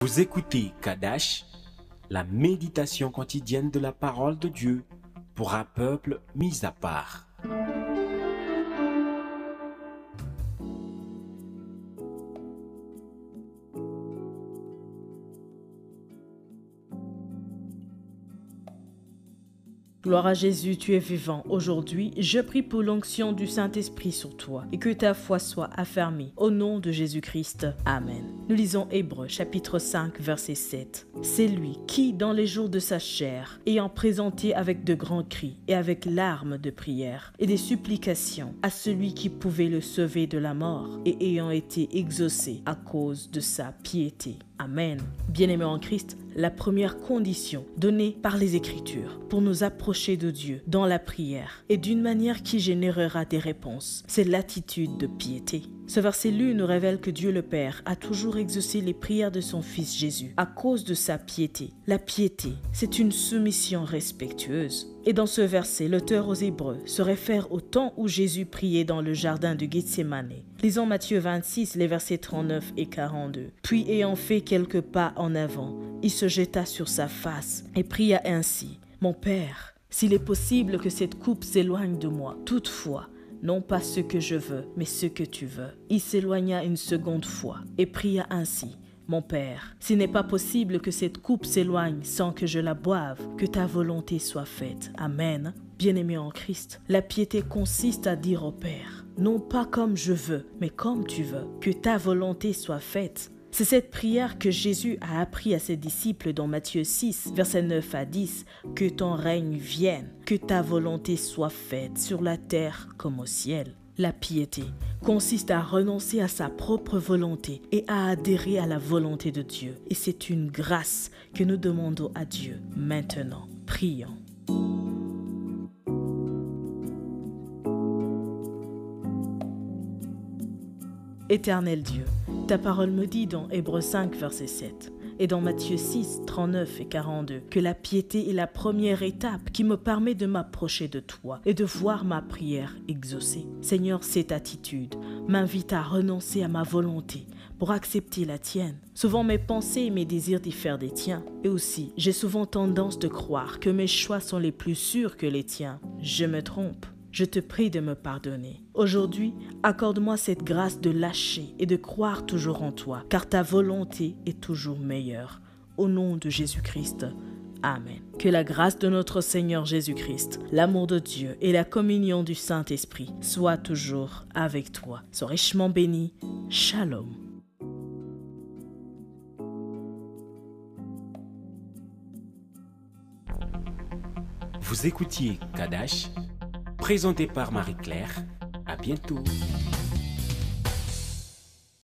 Vous écoutez Kadash, la méditation quotidienne de la parole de Dieu pour un peuple mis à part. Gloire à Jésus, tu es vivant. Aujourd'hui, je prie pour l'onction du Saint-Esprit sur toi et que ta foi soit affermie. Au nom de Jésus-Christ. Amen. Nous lisons Hébreux chapitre 5 verset 7. C'est lui qui, dans les jours de sa chair, ayant présenté avec de grands cris et avec larmes de prière et des supplications à celui qui pouvait le sauver de la mort et ayant été exaucé à cause de sa piété. Amen. Bien-aimés en Christ, la première condition donnée par les Écritures pour nous approcher de Dieu dans la prière et d'une manière qui générera des réponses, c'est l'attitude de piété. Ce verset lu nous révèle que Dieu le Père a toujours exaucé les prières de son Fils Jésus à cause de sa piété. La piété, c'est une soumission respectueuse. Et dans ce verset, l'auteur aux Hébreux se réfère au temps où Jésus priait dans le jardin de Gethsémane. Lisons Matthieu 26, les versets 39 et 42. Puis ayant fait quelques pas en avant, il se jeta sur sa face et pria ainsi. « Mon Père, s'il est possible que cette coupe s'éloigne de moi, toutefois, non pas ce que je veux, mais ce que tu veux. » Il s'éloigna une seconde fois et pria ainsi. « Mon Père, s'il n'est pas possible que cette coupe s'éloigne sans que je la boive, que ta volonté soit faite. Amen. » Bien-aimé en Christ, la piété consiste à dire au Père, non pas comme je veux, mais comme tu veux, que ta volonté soit faite. C'est cette prière que Jésus a appris à ses disciples dans Matthieu 6, versets 9 à 10, « Que ton règne vienne, que ta volonté soit faite sur la terre comme au ciel. » La piété consiste à renoncer à sa propre volonté et à adhérer à la volonté de Dieu. Et c'est une grâce que nous demandons à Dieu. Maintenant, prions. Éternel Dieu, ta parole me dit dans Hébreux 5, verset 7 et dans Matthieu 6, 39 et 42 que la piété est la première étape qui me permet de m'approcher de toi et de voir ma prière exaucée. Seigneur, cette attitude m'invite à renoncer à ma volonté pour accepter la tienne. Souvent mes pensées et mes désirs diffèrent des tiens. Et aussi, j'ai souvent tendance de croire que mes choix sont les plus sûrs que les tiens. Je me trompe. Je te prie de me pardonner. Aujourd'hui, accorde-moi cette grâce de lâcher et de croire toujours en toi, car ta volonté est toujours meilleure. Au nom de Jésus-Christ. Amen. Que la grâce de notre Seigneur Jésus-Christ, l'amour de Dieu et la communion du Saint-Esprit soient toujours avec toi. Sois richement béni. Shalom. Vous écoutiez Kadash, présenté par Marie-Claire. À bientôt.